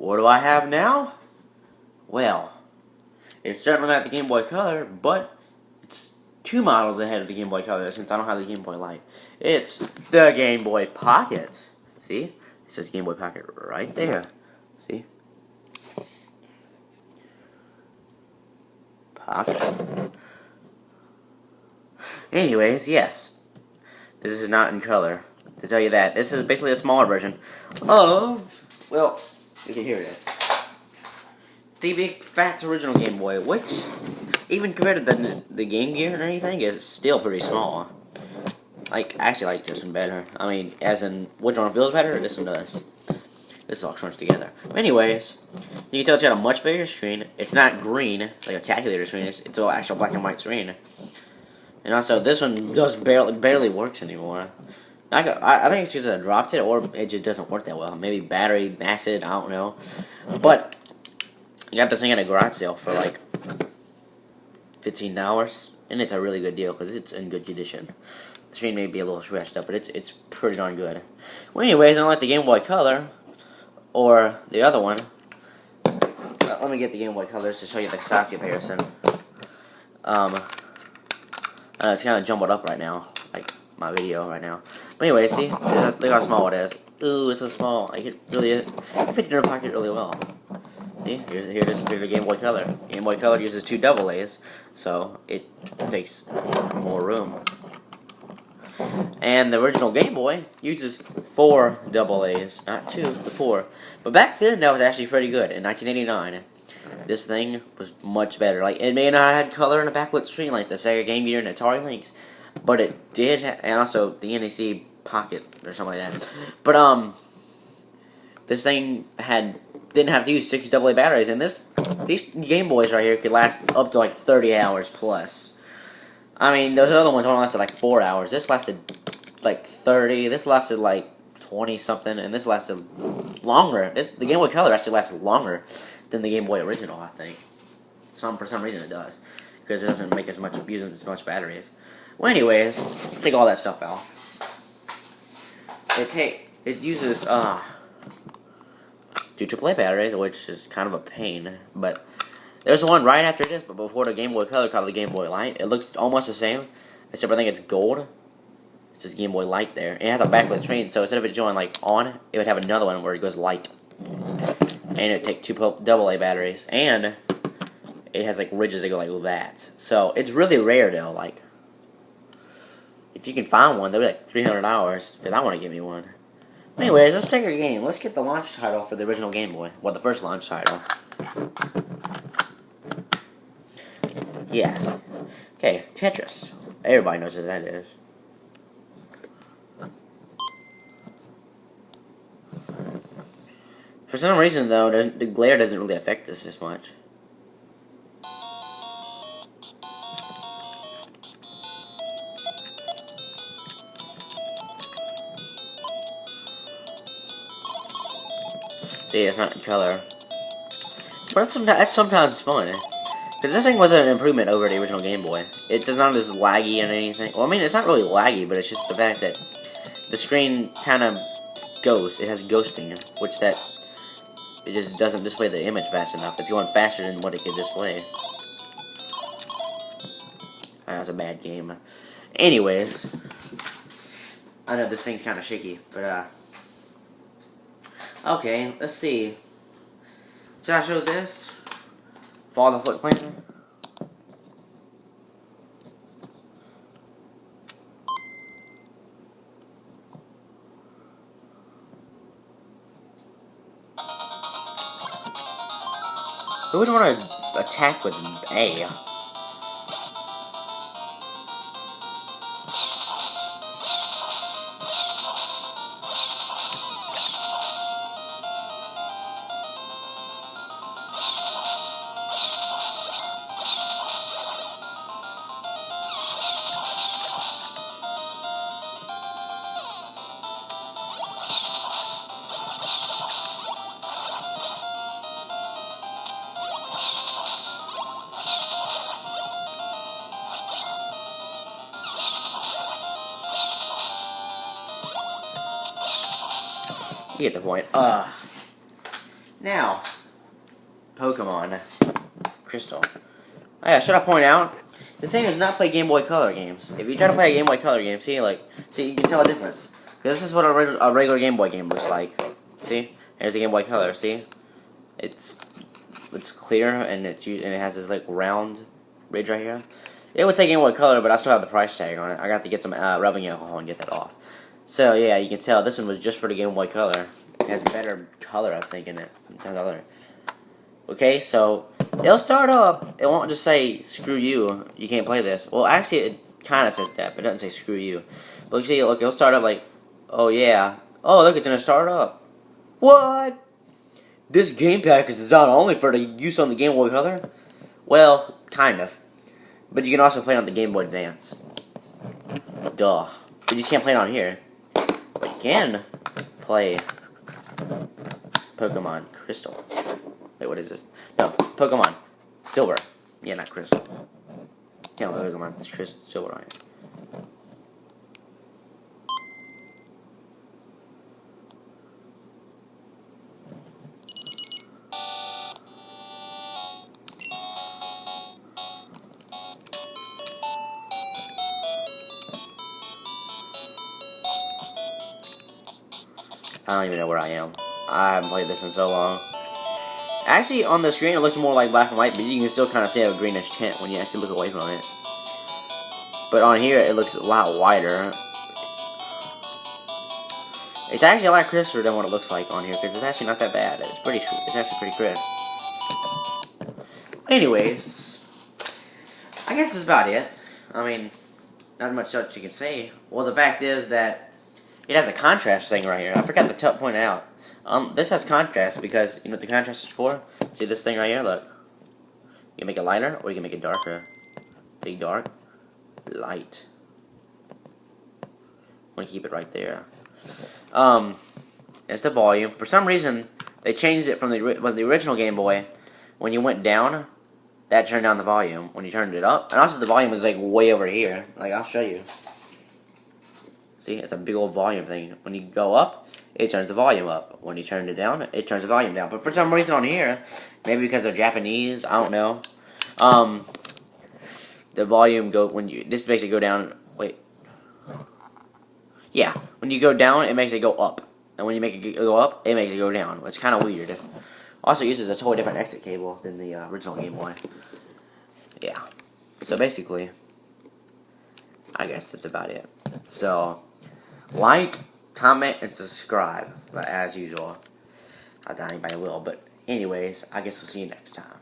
what do I have now? Well, it's certainly not the Game Boy Color, but it's 2 models ahead of the Game Boy Color since I don't have the Game Boy Light. It's the Game Boy Pocket. See? It says Game Boy Pocket right there. See? Pocket. Anyways, yes. This is not in color. To tell you that. This is basically a smaller version of, well, you can hear it. The big fat original Game Boy, which, even compared to the Game Gear or anything, is still pretty small. Like, I actually like this one better. I mean, as in, which one feels better, or this one does. This all crunched together. Anyways, you can tell it's got a much bigger screen. It's not green, like a calculator screen. It's an actual black and white screen. And also, this one just barely works anymore. I think it's just I dropped it, or it just doesn't work that well. Maybe battery, acid, I don't know. But I got this thing at a garage sale for like $15, and it's a really good deal because it's in good condition. The screen may be a little scratched up, but it's pretty darn good. Well, anyways, unlike the Game Boy Color or the other one, let me get the Game Boy Colors to show you the size comparison. It's kind of jumbled up right now, like my video right now. But anyway, see, look how small it is. Ooh, it's so small. I could really fit in your pocket really well. See, here's the Game Boy Color. Game Boy Color uses 2 AA's, so it takes more room. And the original Game Boy uses 4 AA's, not 2, but 4. But back then, that was actually pretty good. In 1989, this thing was much better. Like, it may not have had color in a backlit screen like the Sega Game Gear and Atari Lynx, but it did, and also the NEC Pocket or something like that. But this thing didn't have to use 6 AA batteries, and these Game Boys right here could last up to like 30 hours plus. I mean, those other ones only lasted like 4 hours. This lasted like 30. This lasted like 20 something, and this lasted longer. The Game Boy Color actually lasted longer than the Game Boy original, I think. For some reason it does, because it doesn't make use as much batteries. Well, anyways, take all that stuff out. It uses 2 AAA batteries, which is kind of a pain, but there's one right after this, but before the Game Boy Color called the Game Boy Light. It looks almost the same, except I think it's gold. It says Game Boy Light there. It has a backlit screen, so instead of it showing like on, it would have another one where it goes light. And it would take 2 AA batteries, and it has like ridges that go like that. So it's really rare though. Like, if you can find one, they'll be like $300, because I want to give me one. Anyways, let's take our game. Let's get the launch title for the original Game Boy. Well, the first launch title. Yeah. Okay, Tetris. Everybody knows what that is. For some reason, though, the glare doesn't really affect this as much. See, it's not in color. But that's sometimes fun. Because this thing was an improvement over the original Game Boy. It does not as laggy and anything. Well, I mean, it's not really laggy, but it's just the fact that the screen kind of goes. It has ghosting, which it just doesn't display the image fast enough. It's going faster than what it could display. That was a bad game. Anyways, I know this thing's kind of shaky, but okay, let's see. Should I show this? Follow the Foot Clan? Who would want to attack with A? You get the point. Now, Pokemon Crystal. Oh yeah, should I point out? The thing does not play Game Boy Color games. If you try to play a Game Boy Color game, see, you can tell a difference. Because this is what a regular Game Boy game looks like. See? There's the Game Boy Color, see? It's clear, and it has this, like, round ridge right here. It would say Game Boy Color, but I still have the price tag on it. I got to get some rubbing alcohol and get that off. So, yeah, you can tell this one was just for the Game Boy Color. It has better color, I think, in it. Okay, so it'll start up. It won't just say, screw you, you can't play this. Well, actually, it kind of says that, but it doesn't say screw you. But you see, look, it'll start up like, oh, yeah. Oh, look, it's going to start up. What? This game pack is designed only for the use on the Game Boy Color? Well, kind of. But you can also play it on the Game Boy Advance. Duh. But you just can't play it on here. But you can play Pokemon Crystal. Wait, what is this? No, Pokemon Silver. Yeah, not Crystal. Can't play Pokemon Crystal Silver on it. I don't even know where I am. I haven't played this in so long. Actually, on the screen, it looks more like black and white, but you can still kind of see a greenish tint when you actually look away from it. But on here, it looks a lot whiter. It's actually a lot crisper than what it looks like on here, because it's actually not that bad. It's actually pretty crisp. Anyways, I guess that's about it. I mean, not much else you can say. Well, the fact is that it has a contrast thing right here. I forgot to point it out. This has contrast because, you know what the contrast is for? See this thing right here? Look. You can make it lighter or you can make it darker. Big dark. Light. I'm going to keep it right there. It's the volume. For some reason, they changed it from the original Game Boy. When you went down, that turned down the volume. When you turned it up, and also the volume was like way over here. Like, I'll show you. See, it's a big old volume thing. When you go up, it turns the volume up. When you turn it down, it turns the volume down. But for some reason on here, maybe because they're Japanese, I don't know. The volume this makes it go down. Wait. Yeah, when you go down, it makes it go up. And when you make it go up, it makes it go down. It's kind of weird. Also uses a totally different exit cable than the original Game Boy. Yeah. So basically, I guess that's about it. So, like, comment, and subscribe, as usual. I doubt anybody will, but anyways, I guess we'll see you next time.